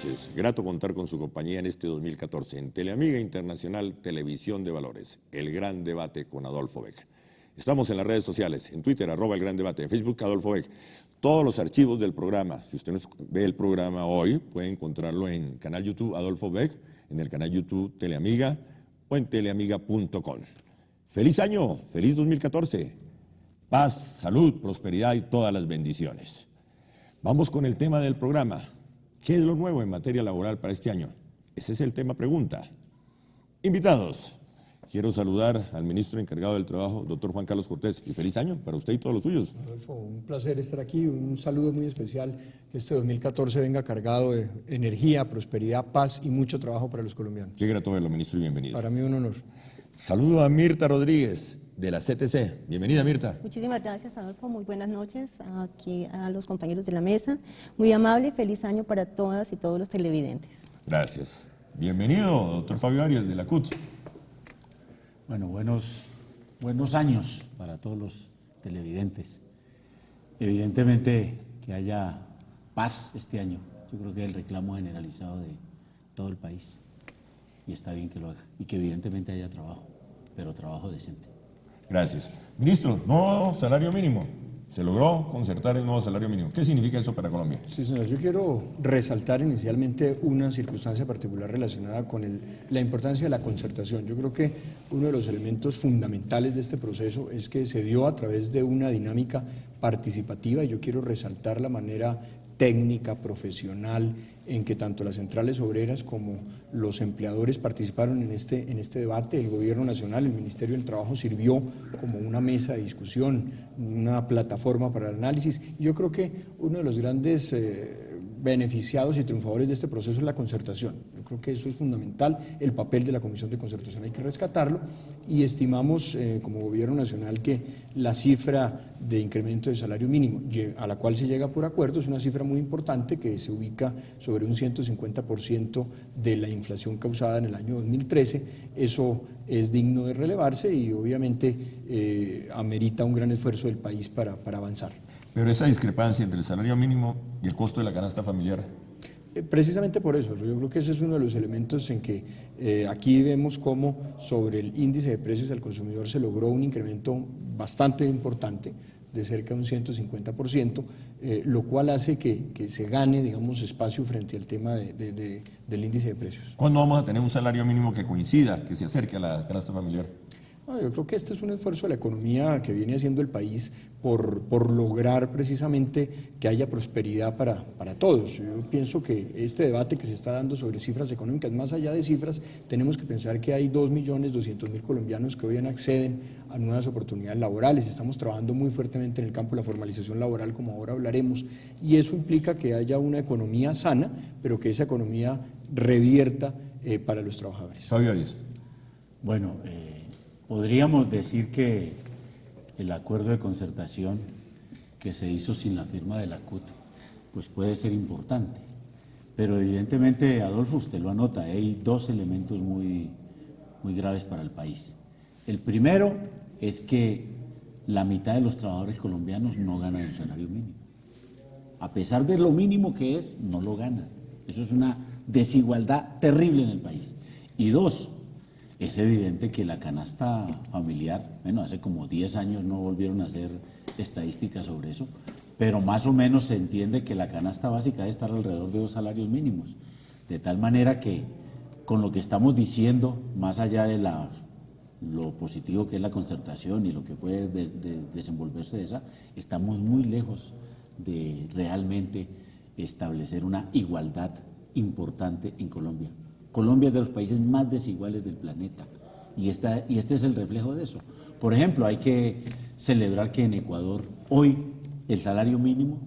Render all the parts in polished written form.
noches. Grato contar con su compañía en este 2014 en Teleamiga Internacional Televisión de Valores, El Gran Debate con Adolfo Beck. Estamos en las redes sociales, en Twitter, @El Gran Debate, en Facebook, Adolfo Beck. Todos los archivos del programa, si usted no ve el programa hoy, puede encontrarlo en canal YouTube Adolfo Beck, en el canal YouTube Teleamiga o en teleamiga.com. ¡Feliz año! ¡Feliz 2014! Paz, salud, prosperidad y todas las bendiciones. Vamos con el tema del programa. ¿Qué es lo nuevo en materia laboral para este año? Ese es el tema pregunta. Invitados, quiero saludar al ministro encargado del Trabajo, doctor Juan Carlos Cortés, y feliz año para usted y todos los suyos. Adolfo, un placer estar aquí, un saludo muy especial, que este 2014 venga cargado de energía, prosperidad, paz y mucho trabajo para los colombianos. Qué grato verlo, ministro, y bienvenido. Para mí un honor. Saludo a Mirta Rodríguez, de la CTC. Bienvenida, Mirta. Muchísimas gracias, Adolfo. Muy buenas noches aquí a los compañeros de la mesa. Muy amable y feliz año para todas y todos los televidentes. Gracias. Bienvenido, doctor Fabio Arias, de la CUT. Bueno, buenos años para todos los televidentes. Evidentemente que haya paz este año. Yo creo que es el reclamo generalizado de todo el país. Y está bien que lo haga. Y que evidentemente haya trabajo, pero trabajo decente. Gracias. Ministro, nuevo salario mínimo. Se logró concertar el nuevo salario mínimo. ¿Qué significa eso para Colombia? Sí, señor. Yo quiero resaltar inicialmente una circunstancia particular relacionada con la importancia de la concertación. Yo creo que uno de los elementos fundamentales de este proceso es que se dio a través de una dinámica participativa, y yo quiero resaltar la manera técnica, profesional, en que tanto las centrales obreras como los empleadores participaron en este debate. El Gobierno Nacional, el Ministerio del Trabajo sirvió como una mesa de discusión, una plataforma para el análisis. Y yo creo que uno de los grandes beneficiados y triunfadores de este proceso es la concertación. Yo creo que eso es fundamental, el papel de la Comisión de Concertación hay que rescatarlo, y estimamos como Gobierno Nacional que la cifra de incremento de salario mínimo a la cual se llega por acuerdo es una cifra muy importante, que se ubica sobre un 150% de la inflación causada en el año 2013. Eso es digno de relevarse y obviamente amerita un gran esfuerzo del país para avanzar. Pero esa discrepancia entre el salario mínimo y el costo de la canasta familiar. Precisamente por eso, yo creo que ese es uno de los elementos en que aquí vemos cómo sobre el índice de precios al consumidor se logró un incremento bastante importante, de cerca de un 150%, lo cual hace que se gane, digamos, espacio frente al tema del índice de precios. ¿Cuándo vamos a tener un salario mínimo que coincida, que se acerque a la canasta familiar? Yo creo que este es un esfuerzo de la economía que viene haciendo el país por lograr precisamente que haya prosperidad para todos. Yo pienso que este debate que se está dando sobre cifras económicas, más allá de cifras, tenemos que pensar que hay 2.200.000 colombianos que hoy acceden a nuevas oportunidades laborales. Estamos trabajando muy fuertemente en el campo de la formalización laboral, como ahora hablaremos, y eso implica que haya una economía sana, pero que esa economía revierta para los trabajadores. Fabio Arias. Bueno, podríamos decir que el acuerdo de concertación que se hizo sin la firma de la CUT pues puede ser importante, pero evidentemente, Adolfo, usted lo anota, hay dos elementos muy graves para el país. El primero es que la mitad de los trabajadores colombianos no ganan el salario mínimo. A pesar de lo mínimo que es, no lo ganan. Eso es una desigualdad terrible en el país. Y dos, es evidente que la canasta familiar, bueno, hace como 10 años no volvieron a hacer estadísticas sobre eso, pero más o menos se entiende que la canasta básica debe estar alrededor de 2 salarios mínimos, de tal manera que con lo que estamos diciendo, más allá de lo positivo que es la concertación y lo que puede desenvolverse de esa, estamos muy lejos de realmente establecer una igualdad importante en Colombia. Colombia es de los países más desiguales del planeta y este es el reflejo de eso. Por ejemplo, hay que celebrar que en Ecuador hoy el salario mínimo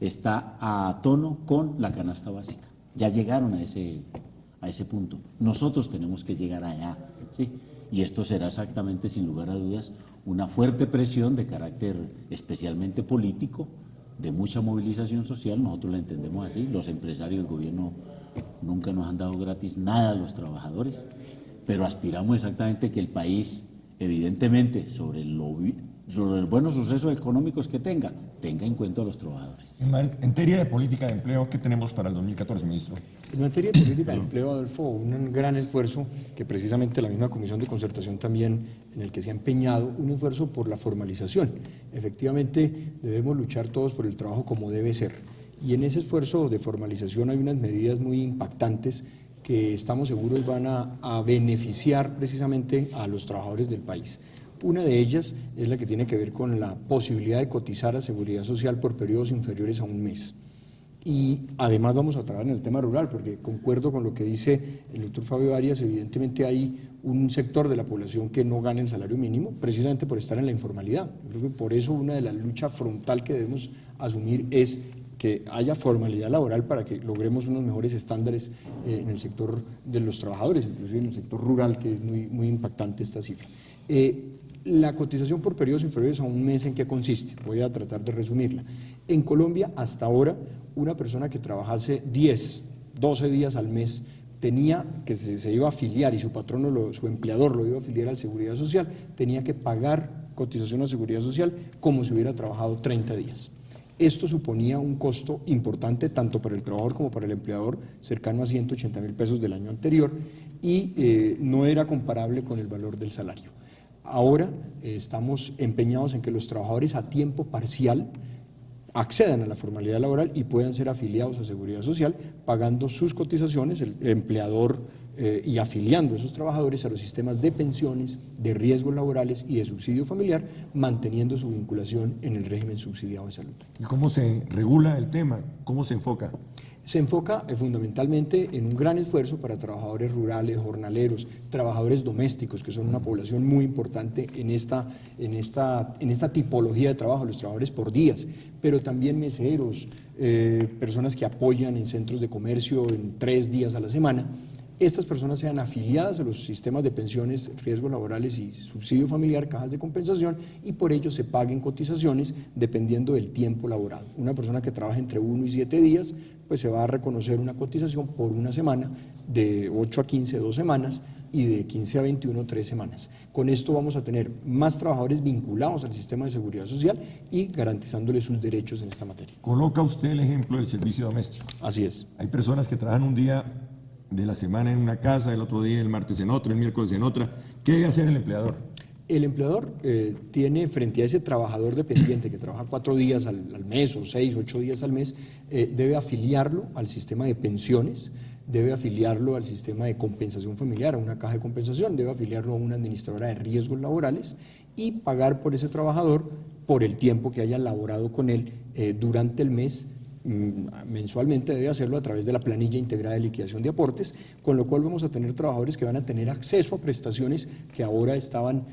está a tono con la canasta básica. Ya llegaron a ese punto. Nosotros tenemos que llegar allá, ¿sí? Y esto será exactamente, sin lugar a dudas, una fuerte presión de carácter especialmente político, de mucha movilización social. Nosotros la entendemos así. Los empresarios del gobierno nunca nos han dado gratis nada a los trabajadores, pero aspiramos exactamente que el país, evidentemente, sobre los buenos sucesos económicos que tenga en cuenta a los trabajadores. En materia de política de empleo, ¿qué tenemos para el 2014, ministro? En materia de política de empleo, Adolfo, un gran esfuerzo que precisamente la misma Comisión de Concertación también en el que se ha empeñado, un esfuerzo por la formalización. Efectivamente, debemos luchar todos por el trabajo como debe ser. Y en ese esfuerzo de formalización hay unas medidas muy impactantes que estamos seguros van a beneficiar precisamente a los trabajadores del país. Una de ellas es la que tiene que ver con la posibilidad de cotizar a Seguridad Social por periodos inferiores a un mes. Y además vamos a trabajar en el tema rural, porque concuerdo con lo que dice el doctor Fabio Arias, evidentemente hay un sector de la población que no gana el salario mínimo, precisamente por estar en la informalidad. Yo creo que por eso una de las luchas frontal que debemos asumir es que haya formalidad laboral para que logremos unos mejores estándares en el sector de los trabajadores, inclusive en el sector rural, que es muy impactante esta cifra. La cotización por periodos inferiores a un mes, ¿en qué consiste? Voy a tratar de resumirla. En Colombia, hasta ahora, una persona que trabajase 10, 12 días al mes tenía que se iba a afiliar y su patrono, su empleador lo iba a afiliar a la Seguridad Social, tenía que pagar cotización a Seguridad Social como si hubiera trabajado 30 días. Esto suponía un costo importante tanto para el trabajador como para el empleador, cercano a 180.000 pesos del año anterior, y no era comparable con el valor del salario. Ahora estamos empeñados en que los trabajadores a tiempo parcial accedan a la formalidad laboral y puedan ser afiliados a Seguridad Social pagando sus cotizaciones, el empleador y afiliando a esos trabajadores a los sistemas de pensiones, de riesgos laborales y de subsidio familiar, manteniendo su vinculación en el régimen subsidiado de salud. ¿Y cómo se regula el tema? ¿Cómo se enfoca? Se enfoca fundamentalmente en un gran esfuerzo para trabajadores rurales, jornaleros, trabajadores domésticos, que son una población muy importante en esta tipología de trabajo, los trabajadores por días, pero también meseros, personas que apoyan en centros de comercio en 3 días a la semana. Estas personas sean afiliadas a los sistemas de pensiones, riesgos laborales y subsidio familiar, cajas de compensación, y por ello se paguen cotizaciones dependiendo del tiempo laborado. Una persona que trabaja entre 1 y 7 días, pues se va a reconocer una cotización por una semana, de 8 a 15, 2 semanas, y de 15 a 21, 3 semanas. Con esto vamos a tener más trabajadores vinculados al sistema de seguridad social y garantizándoles sus derechos en esta materia. Coloca usted el ejemplo del servicio doméstico. Así es. Hay personas que trabajan un día de la semana en una casa, el otro día, el martes en otra, el miércoles en otra. ¿Qué debe hacer el empleador? El empleador tiene frente a ese trabajador dependiente que trabaja 4 días al mes o 6, 8 días al mes, debe afiliarlo al sistema de pensiones, debe afiliarlo al sistema de compensación familiar, a una caja de compensación, debe afiliarlo a una administradora de riesgos laborales y pagar por ese trabajador por el tiempo que haya laborado con él durante el mes. Mensualmente debe hacerlo a través de la planilla integrada de liquidación de aportes, con lo cual vamos a tener trabajadores que van a tener acceso a prestaciones que ahora estaban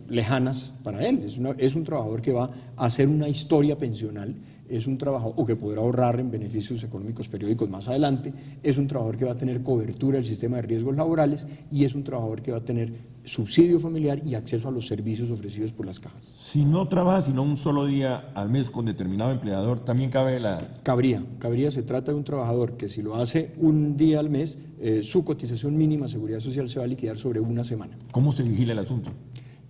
lejanas para él. Es un trabajador que va a hacer una historia pensional, es un trabajador o que podrá ahorrar en beneficios económicos periódicos más adelante, es un trabajador que va a tener cobertura del sistema de riesgos laborales y es un trabajador que va a tener subsidio familiar y acceso a los servicios ofrecidos por las cajas. Si no trabaja sino un solo día al mes con determinado empleador, ¿también cabe la...? Cabría, se trata de un trabajador que si lo hace un día al mes, su cotización mínima a Seguridad Social se va a liquidar sobre una semana. ¿Cómo se vigila el asunto?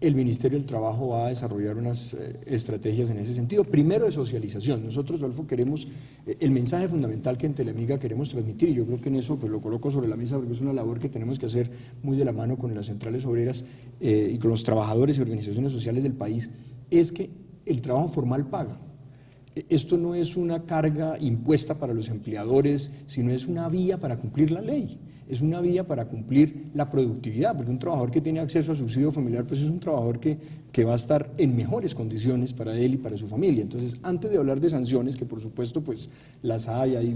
El Ministerio del Trabajo va a desarrollar unas estrategias en ese sentido. Primero, de socialización. Nosotros, Adolfo, queremos, el mensaje fundamental que en Teleamiga queremos transmitir, y yo creo que en eso pues, lo coloco sobre la mesa porque es una labor que tenemos que hacer muy de la mano con las centrales obreras y con los trabajadores y organizaciones sociales del país, es que el trabajo formal paga. Esto no es una carga impuesta para los empleadores, sino es una vía para cumplir la ley. Es una vía para cumplir la productividad, porque un trabajador que tiene acceso al subsidio familiar, pues es un trabajador que va a estar en mejores condiciones para él y para su familia. Entonces, antes de hablar de sanciones, que por supuesto pues las hay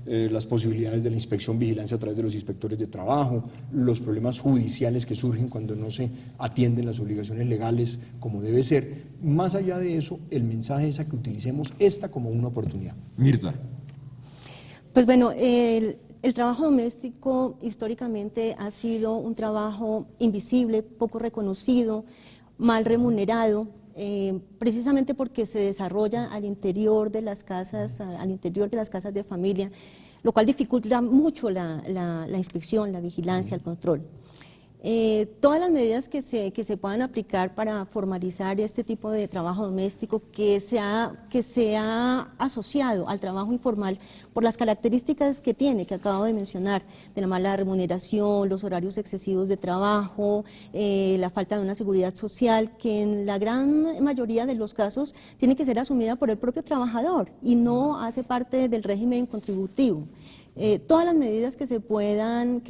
las posibilidades de la inspección vigilancia a través de los inspectores de trabajo, los problemas judiciales que surgen cuando no se atienden las obligaciones legales como debe ser. Más allá de eso, el mensaje es a que utilicemos esta como una oportunidad. Mirta. Pues bueno, el trabajo doméstico históricamente ha sido un trabajo invisible, poco reconocido, mal remunerado, precisamente porque se desarrolla al interior de las casas, de familia, lo cual dificulta mucho la inspección, la vigilancia, el control. Todas las medidas que se puedan aplicar para formalizar este tipo de trabajo doméstico que sea asociado al trabajo informal por las características que tiene, que acabo de mencionar, de la mala remuneración, los horarios excesivos de trabajo, la falta de una seguridad social, que en la gran mayoría de los casos tiene que ser asumida por el propio trabajador y no hace parte del régimen contributivo. Todas las medidas que se puedan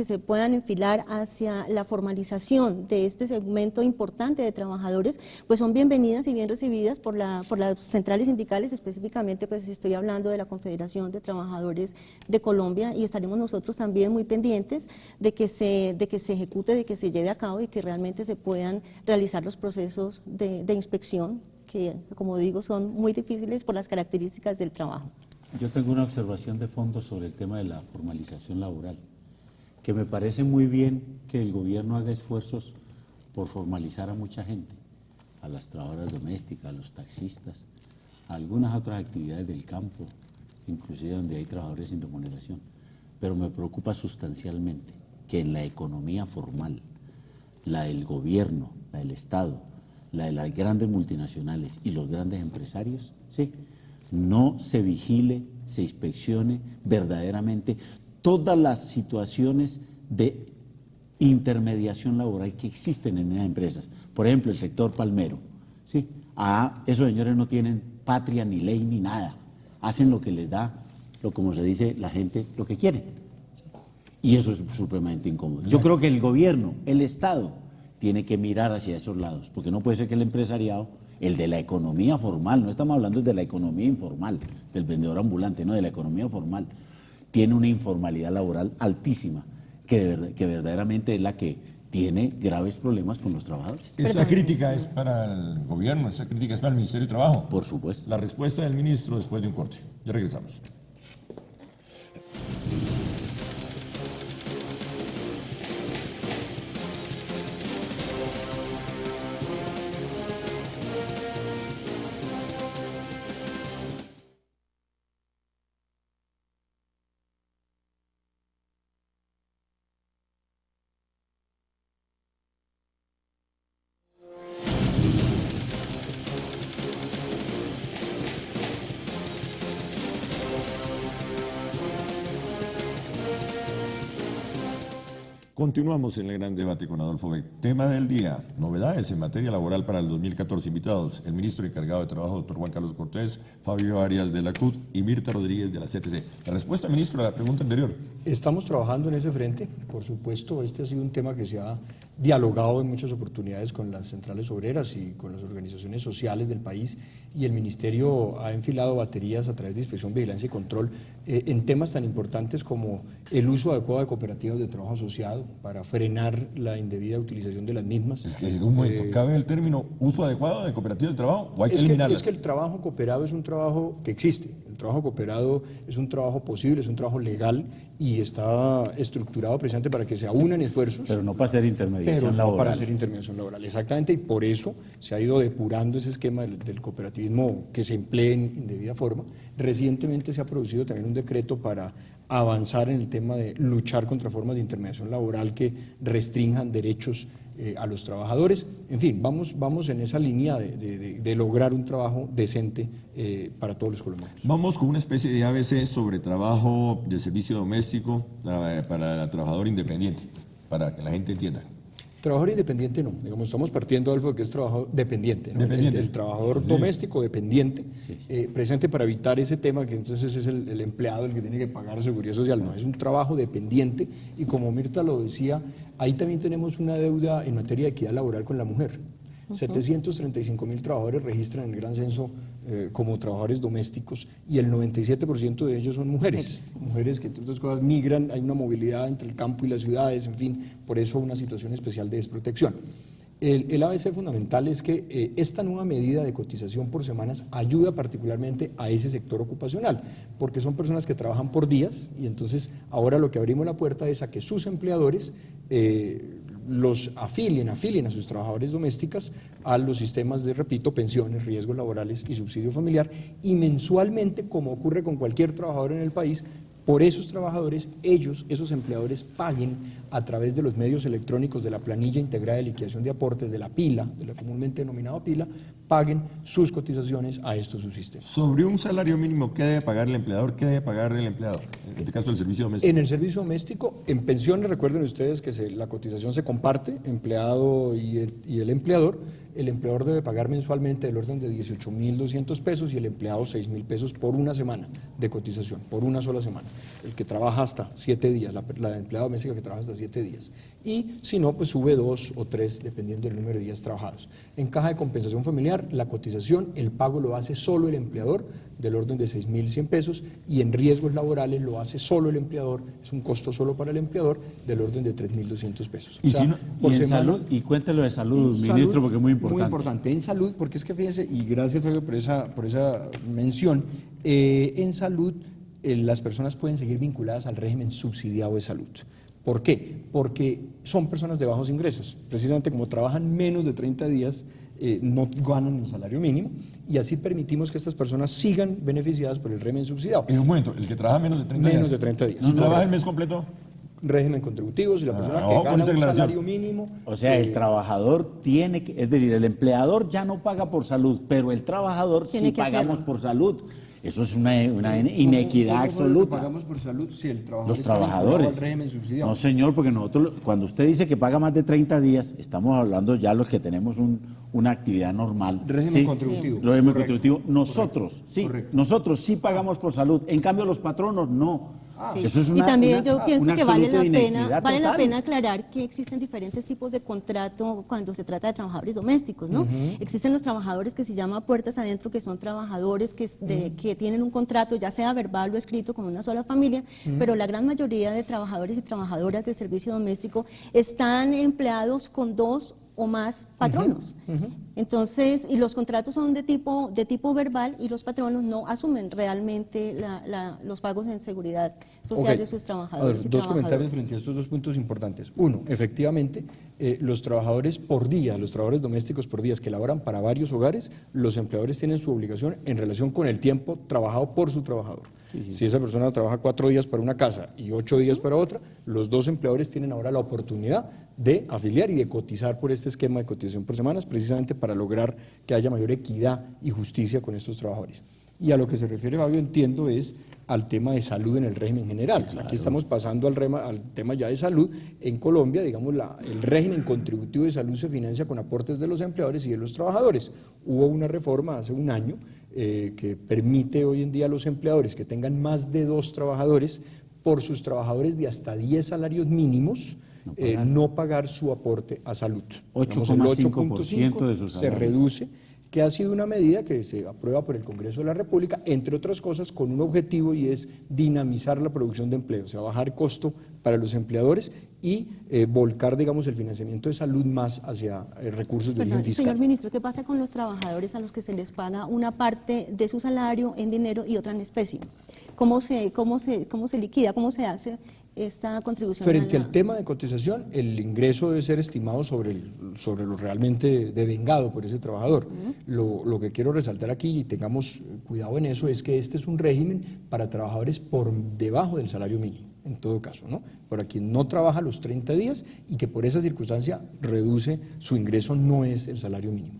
enfilar hacia la formalización de este segmento importante de trabajadores, pues son bienvenidas y bien recibidas por las centrales sindicales, específicamente pues estoy hablando de la Confederación de Trabajadores de Colombia, y estaremos nosotros también muy pendientes de que se ejecute, de que se lleve a cabo y que realmente se puedan realizar los procesos de inspección, que como digo son muy difíciles por las características del trabajo. Yo tengo una observación de fondo sobre el tema de la formalización laboral, que me parece muy bien que el gobierno haga esfuerzos por formalizar a mucha gente, a las trabajadoras domésticas, a los taxistas, a algunas otras actividades del campo, inclusive donde hay trabajadores sin remuneración. Pero me preocupa sustancialmente que en la economía formal, la del gobierno, la del Estado, la de las grandes multinacionales y los grandes empresarios, ¿sí?, no se vigile, se inspeccione verdaderamente todas las situaciones de intermediación laboral que existen en las empresas. Por ejemplo, el sector palmero, ¿sí? Esos señores no tienen patria, ni ley, ni nada. Hacen lo que les da, como se dice la gente, lo que quiere. Y eso es supremamente incómodo. Yo creo que el gobierno, el Estado, tiene que mirar hacia esos lados, porque no puede ser que el empresariado, el de la economía formal, no estamos hablando de la economía informal, del vendedor ambulante, no, de la economía formal, tiene una informalidad laboral altísima, que verdaderamente es la que tiene graves problemas con los trabajadores. Esa crítica es para el gobierno, esa crítica es para el Ministerio de Trabajo. Por supuesto. La respuesta del ministro después de un corte. Ya regresamos. Continuamos en el gran debate con Adolfo Beck. Tema del día, novedades en materia laboral para el 2014. Invitados, el ministro encargado de Trabajo, doctor Juan Carlos Cortés, Fabio Arias de la CUT y Mirta Rodríguez de la CTC. La respuesta, ministro, a la pregunta anterior. Estamos trabajando en ese frente, por supuesto. Este ha sido un tema que se ha dialogado en muchas oportunidades con las centrales obreras y con las organizaciones sociales del país, y el Ministerio ha enfilado baterías a través de inspección, vigilancia y control en temas tan importantes como el uso adecuado de cooperativas de trabajo asociado para frenar la indebida utilización de las mismas. Es que en un momento, ¿cabe el término uso adecuado de cooperativas de trabajo o hay que eliminarlas? Es que el trabajo cooperado es un trabajo que existe. El trabajo cooperado es un trabajo posible, es un trabajo legal y está estructurado precisamente para que se aunen esfuerzos. Pero no para hacer intermediación laboral. Para hacer intermediación laboral, exactamente, y por eso se ha ido depurando ese esquema del cooperativismo que se emplea en indebida forma. Recientemente se ha producido también un decreto para avanzar en el tema de luchar contra formas de intermediación laboral que restrinjan derechos a los trabajadores. En fin, vamos en esa línea de lograr un trabajo decente para todos los colombianos. Vamos con una especie de ABC sobre trabajo de servicio doméstico para el trabajador independiente, para que la gente entienda. Trabajador independiente no, digamos, estamos partiendo, Adolfo, de que es trabajo dependiente, ¿no? Dependiente. El trabajador doméstico dependiente, presente para evitar ese tema que entonces es el empleado el que tiene que pagar seguridad social, no, es un trabajo dependiente y como Mirta lo decía, ahí también tenemos una deuda en materia de equidad laboral con la mujer. 735.000 trabajadores registran en el Gran Censo como trabajadores domésticos y el 97% de ellos son mujeres que entre otras cosas migran, hay una movilidad entre el campo y las ciudades, en fin, por eso una situación especial de desprotección. El ABC fundamental es que esta nueva medida de cotización por semanas ayuda particularmente a ese sector ocupacional, porque son personas que trabajan por días y entonces ahora lo que abrimos la puerta es a que sus empleadores los afilien a sus trabajadores domésticas a los sistemas de, repito, pensiones, riesgos laborales y subsidio familiar, y mensualmente, como ocurre con cualquier trabajador en el país, por esos trabajadores, esos empleadores paguen a través de los medios electrónicos de la planilla integrada de liquidación de aportes, de la pila, de la comúnmente denominada pila, paguen sus cotizaciones a estos subsistemas. Sobre un salario mínimo, ¿qué debe pagar el empleador? ¿Qué debe pagar el empleador? En este caso, el servicio doméstico. En el servicio doméstico, en pensiones, recuerden ustedes que la cotización se comparte, empleado y el empleador. El empleador debe pagar mensualmente del orden de 18.200 pesos y el empleado 6.000 pesos por una semana de cotización, por una sola semana. El que trabaja hasta 7 días, la empleada doméstica que trabaja hasta 7 días. Y si no, pues sube 2 o 3 dependiendo del número de días trabajados. En caja de compensación familiar, la cotización, el pago lo hace solo el empleador, del orden de 6.100 pesos, y en riesgos laborales lo hace solo el empleador, es un costo solo para el empleador, del orden de 3.200 pesos. Y, o sea, si no, por y semana, salud, y cuéntelo de salud, ministro, porque es muy importante. Muy importante, en salud, porque es que fíjense, y gracias Fabio por esa mención, en salud las personas pueden seguir vinculadas al régimen subsidiado de salud. ¿Por qué? Porque son personas de bajos ingresos, precisamente como trabajan menos de 30 días, no ganan el salario mínimo, y así permitimos que estas personas sigan beneficiadas por el régimen subsidiado. En un momento, el que trabaja menos de 30 días. Menos de 30 días. ¿No trabaja el mes completo? Régimen contributivo, si la persona que gana un salario mínimo... O sea, el trabajador tiene que, es decir, el empleador ya no paga por salud, pero el trabajador sí pagamos por salud. Eso es una inequidad absoluta. ¿Pagamos por salud si el trabajador los trabajadores? Al régimen subsidiado? No, señor, porque nosotros, cuando usted dice que paga más de 30 días, estamos hablando ya los que tenemos una actividad normal. Régimen contributivo. Régimen contributivo. Nosotros sí pagamos por salud. En cambio, los patronos no. Sí. Eso es y también yo pienso que vale la pena aclarar que existen diferentes tipos de contrato cuando se trata de trabajadores domésticos, ¿no? Existen los trabajadores que se llama puertas adentro, que son trabajadores que tienen un contrato, ya sea verbal o escrito, con una sola familia, pero la gran mayoría de trabajadores y trabajadoras de servicio doméstico están empleados con 2 o más patronos. Entonces, y los contratos son de tipo verbal y los patronos no asumen realmente los pagos en seguridad social de sus trabajadores. A ver, dos comentarios frente a estos dos puntos importantes. Uno, efectivamente, los trabajadores por día, los trabajadores domésticos por días que laboran para varios hogares, los empleadores tienen su obligación en relación con el tiempo trabajado por su trabajador. Si esa persona trabaja 4 días para una casa y 8 días para otra, los dos empleadores tienen ahora la oportunidad de afiliar y de cotizar por este esquema de cotización por semanas, precisamente para lograr que haya mayor equidad y justicia con estos trabajadores. Y a lo que se refiere, Fabio, entiendo, es al tema de salud en el régimen general. Claro. Aquí estamos pasando al tema ya de salud. En Colombia, digamos, el régimen contributivo de salud se financia con aportes de los empleadores y de los trabajadores. Hubo una reforma hace un año que permite hoy en día a los empleadores que tengan más de 2 trabajadores por sus trabajadores de hasta 10 salarios mínimos no pagar su aporte a salud. 8,5% de su salario se reduce, que ha sido una medida que se aprueba por el Congreso de la República, entre otras cosas, con un objetivo, y es dinamizar la producción de empleo, o sea, bajar el costo para los empleadores y volcar, digamos, el financiamiento de salud más hacia recursos de origen fiscal. Señor ministro, ¿qué pasa con los trabajadores a los que se les paga una parte de su salario en dinero y otra en especie? ¿Cómo se liquida? ¿Cómo se hace esta contribución? Frente al tema de cotización, el ingreso debe ser estimado sobre lo realmente devengado por ese trabajador. Lo que quiero resaltar aquí, y tengamos cuidado en eso, es que este es un régimen para trabajadores por debajo del salario mínimo, en todo caso, ¿no? Para quien no trabaja los 30 días y que por esa circunstancia reduce su ingreso, no es el salario mínimo.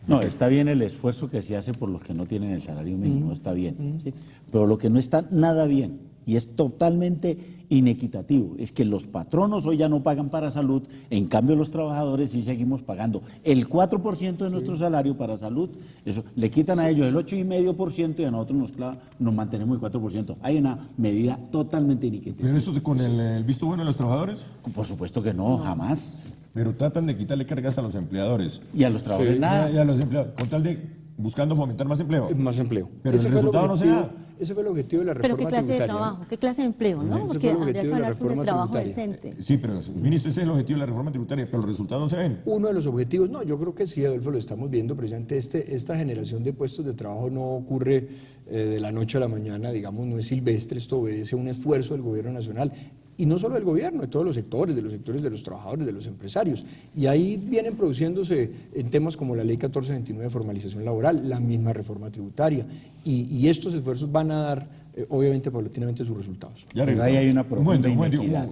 No, está bien el esfuerzo que se hace por los que no tienen el salario mínimo, está bien, ¿sí? Pero lo que no está nada bien y es totalmente inequitativo es que los patronos hoy ya no pagan para salud, en cambio los trabajadores sí seguimos pagando el 4% de nuestro salario para salud. Eso le quitan a ellos el 8,5% y a nosotros nos mantenemos el 4%. Hay una medida totalmente inequitativa. ¿Pero eso con el visto bueno de los trabajadores? Por supuesto que no, jamás. Pero tratan de quitarle cargas a los empleadores. Y a los trabajadores nada. Y a los empleados, con tal de buscando fomentar más empleo. Más empleo. Pero el resultado no se da. Ese fue el objetivo de la reforma tributaria. ¿Pero qué clase de trabajo? ¿Qué clase de empleo? ¿No? Porque habría que hablar sobre trabajo decente. Sí, pero, ministro, ese es el objetivo de la reforma tributaria, pero los resultados no se ven. Uno de los objetivos, no, yo creo que sí, Adolfo, lo estamos viendo precisamente. Esta generación de puestos de trabajo no ocurre de la noche a la mañana, digamos, no es silvestre, esto obedece a un esfuerzo del gobierno nacional. Y no solo del gobierno, de todos los sectores de los trabajadores, de los empresarios. Y ahí vienen produciéndose en temas como la Ley 1429 de formalización laboral, la misma reforma tributaria. Y estos esfuerzos van a dar obviamente paulatinamente sus resultados. Ya Pero ahí hay una profunda momento, inequidad.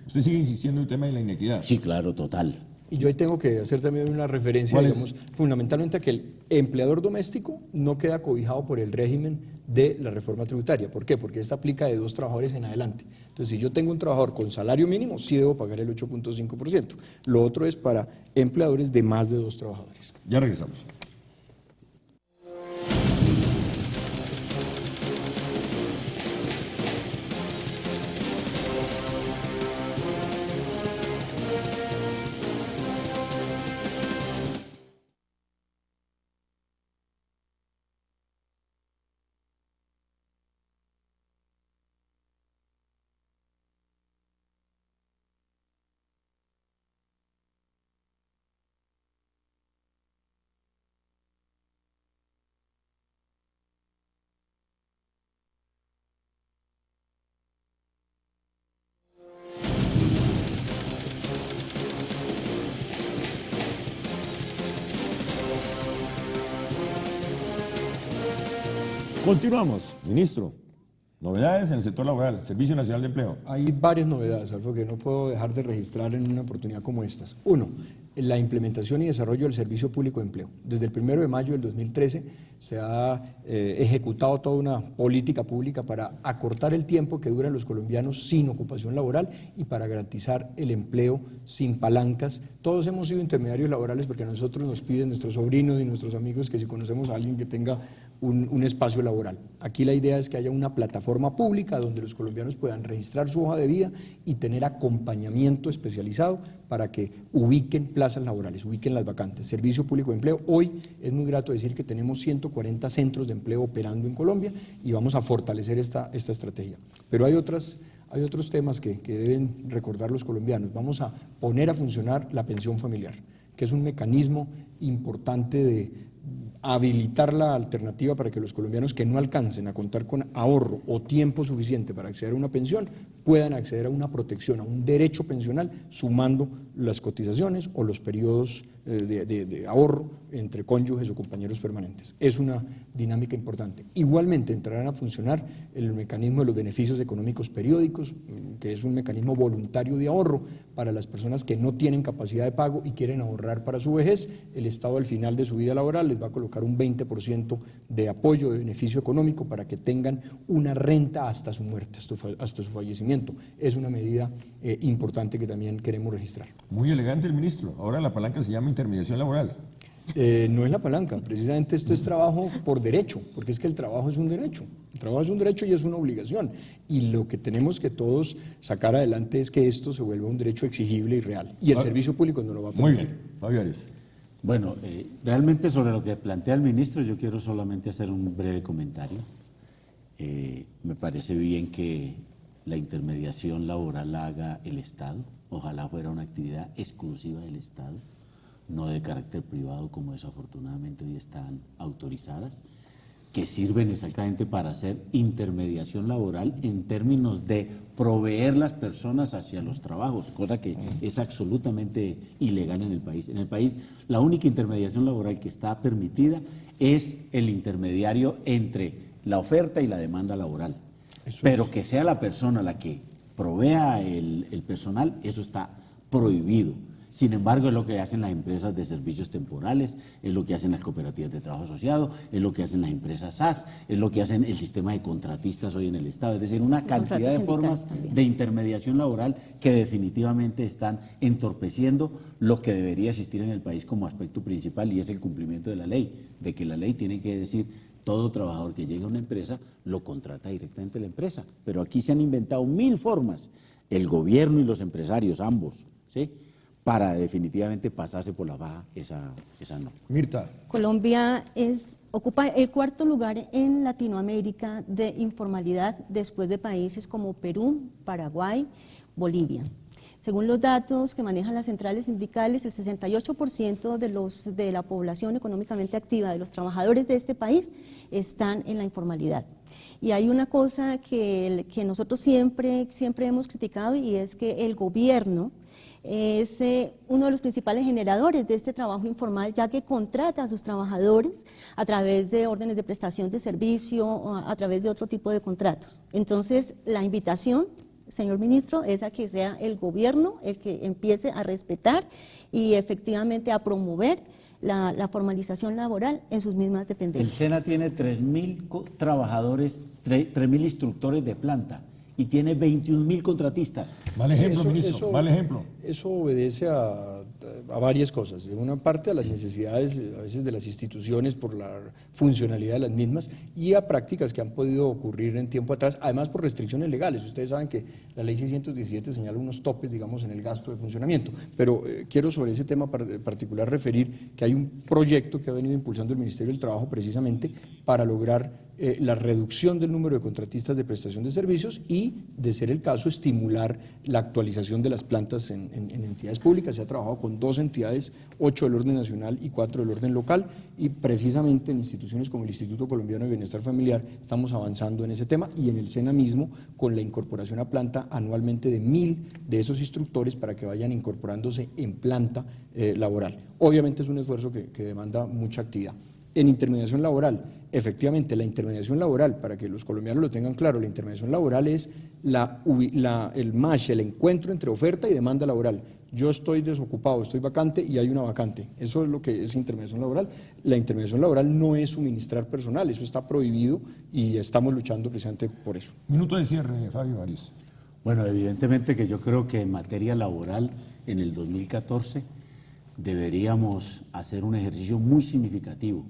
Usted sigue insistiendo en el tema de la inequidad. Sí, claro, total. Y yo ahí tengo que hacer también una referencia, ¿Cuál es? digamos, fundamentalmente a que el empleador doméstico no queda cobijado por el régimen de la reforma tributaria. ¿Por qué? Porque esta aplica de 2 trabajadores en adelante. Entonces, si yo tengo un trabajador con salario mínimo, sí debo pagar el 8.5%. Lo otro es para empleadores de más de 2 trabajadores. Ya regresamos. Continuamos, ministro. Novedades en el sector laboral, Servicio Nacional de Empleo. Hay varias novedades, Alfredo, que no puedo dejar de registrar en una oportunidad como estas. Uno, la implementación y desarrollo del Servicio Público de Empleo. Desde el 1 de mayo del 2013 se ha ejecutado toda una política pública para acortar el tiempo que duran los colombianos sin ocupación laboral y para garantizar el empleo sin palancas. Todos hemos sido intermediarios laborales porque a nosotros nos piden nuestros sobrinos y nuestros amigos que si conocemos a alguien que tenga un espacio laboral. Aquí la idea es que haya una plataforma pública donde los colombianos puedan registrar su hoja de vida y tener acompañamiento especializado para que ubiquen plazas laborales, ubiquen las vacantes. Servicio Público de Empleo, hoy es muy grato decir que tenemos 140 centros de empleo operando en Colombia y vamos a fortalecer esta estrategia. Pero hay otros temas que deben recordar los colombianos. Vamos a poner a funcionar la pensión familiar, que es un mecanismo importante de habilitar la alternativa para que los colombianos que no alcancen a contar con ahorro o tiempo suficiente para acceder a una pensión puedan acceder a una protección, a un derecho pensional, sumando las cotizaciones o los periodos de ahorro entre cónyuges o compañeros permanentes. Es una dinámica importante. Igualmente entrarán a funcionar el mecanismo de los beneficios económicos periódicos, que es un mecanismo voluntario de ahorro para las personas que no tienen capacidad de pago y quieren ahorrar para su vejez. El Estado al final de su vida laboral les va a colocar un 20% de apoyo, de beneficio económico para que tengan una renta hasta su muerte, hasta su fallecimiento. Es una medida importante que también queremos registrar. Muy elegante el ministro. Ahora la palanca se llama intermediación laboral. No es la palanca, precisamente esto es trabajo por derecho, porque es que el trabajo es un derecho. El trabajo es un derecho y es una obligación. Y lo que tenemos que todos sacar adelante es que esto se vuelva un derecho exigible y real. Y el servicio público no lo va a Muy permitir. bien, Fabio Arias. Bueno, realmente sobre lo que plantea el ministro yo quiero solamente hacer un breve comentario. Me parece bien que la intermediación laboral la haga el Estado, ojalá fuera una actividad exclusiva del Estado, no de carácter privado como desafortunadamente hoy están autorizadas, que sirven exactamente para hacer intermediación laboral en términos de proveer las personas hacia los trabajos, cosa que es absolutamente ilegal en el país. En el país la única intermediación laboral que está permitida es el intermediario entre la oferta y la demanda laboral. Pero que sea la persona la que provea el personal, eso está prohibido. Sin embargo, es lo que hacen las empresas de servicios temporales, es lo que hacen las cooperativas de trabajo asociado, es lo que hacen las empresas SAS, es lo que hacen el sistema de contratistas hoy en el Estado. Es decir, una cantidad de formas de intermediación laboral que definitivamente están entorpeciendo lo que debería existir en el país como aspecto principal, y es el cumplimiento de la ley, de que la ley tiene que decir todo trabajador que llegue a una empresa lo contrata directamente la empresa. Pero aquí se han inventado 1000 formas, el gobierno y los empresarios, ambos, ¿sí?, para definitivamente pasarse por la baja esa norma. Mirta. Colombia ocupa el 4º lugar en Latinoamérica de informalidad después de países como Perú, Paraguay, Bolivia. Según los datos que manejan las centrales sindicales, el 68% de la población económicamente activa, de los trabajadores de este país, están en la informalidad. Y hay una cosa que nosotros siempre hemos criticado, y es que el gobierno es uno de los principales generadores de este trabajo informal, ya que contrata a sus trabajadores a través de órdenes de prestación de servicio o a través de otro tipo de contratos. Entonces, la invitación, señor ministro, es a que sea el gobierno el que empiece a respetar y efectivamente a promover la formalización laboral en sus mismas dependencias. El SENA tiene 3.000 trabajadores, 3.000 instructores de planta y tiene 21.000 contratistas. Mal ejemplo, ministro, mal ejemplo. Eso obedece a varias cosas. De una parte, a las necesidades a veces de las instituciones por la funcionalidad de las mismas, y a prácticas que han podido ocurrir en tiempo atrás, además por restricciones legales. Ustedes saben que la ley 617 señala unos topes, digamos, en el gasto de funcionamiento. Pero quiero sobre ese tema particular referir que hay un proyecto que ha venido impulsando el Ministerio del Trabajo precisamente para lograr la reducción del número de contratistas de prestación de servicios y, de ser el caso, estimular la actualización de las plantas en entidades públicas. Se ha trabajado con 2 entidades, 8 del orden nacional y 4 del orden local, y precisamente en instituciones como el Instituto Colombiano de Bienestar Familiar estamos avanzando en ese tema, y en el SENA mismo con la incorporación a planta anualmente de 1.000 de esos instructores para que vayan incorporándose en planta laboral. Obviamente es un esfuerzo que demanda mucha actividad. En intermediación laboral, efectivamente, la intermediación laboral, para que los colombianos lo tengan claro, la intermediación laboral es el match, el encuentro entre oferta y demanda laboral. Yo estoy desocupado, estoy vacante y hay una vacante. Eso es lo que es intermediación laboral. La intermediación laboral no es suministrar personal, eso está prohibido y estamos luchando precisamente por eso. Minuto de cierre, Fabio Arias. Bueno, evidentemente que yo creo que en materia laboral, en el 2014, deberíamos hacer un ejercicio muy significativo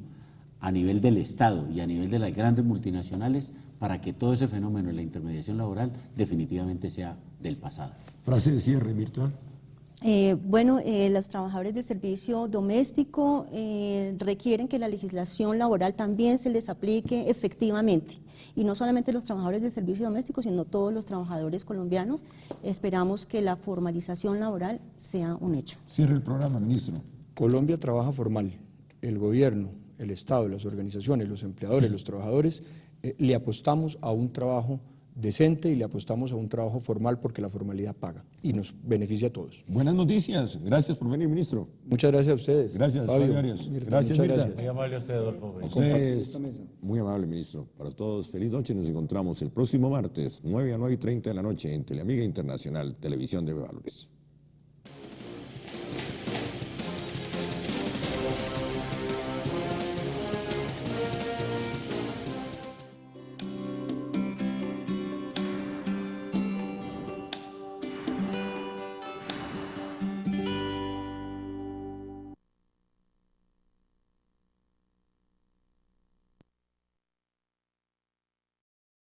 a nivel del Estado y a nivel de las grandes multinacionales para que todo ese fenómeno de la intermediación laboral definitivamente sea del pasado. Frase de cierre, Mirta. Los trabajadores del servicio doméstico requieren que la legislación laboral también se les aplique efectivamente, y no solamente los trabajadores del servicio doméstico, sino todos los trabajadores colombianos. Esperamos que la formalización laboral sea un hecho. Cierre el programa, ministro. Colombia trabaja formal. El gobierno, el Estado, las organizaciones, los empleadores, los trabajadores, le apostamos a un trabajo decente y le apostamos a un trabajo formal, porque la formalidad paga y nos beneficia a todos. Buenas noticias. Gracias por venir, ministro. Muchas gracias a ustedes. Gracias, Fabio Arias. Gracias, Mirta. Gracias. Muy amable a usted, Adolfo. Ustedes, muy amable, ministro. Para todos, feliz noche. Nos encontramos el próximo martes, 9 a 9:30 de la noche, en Teleamiga Internacional, Televisión de Valores.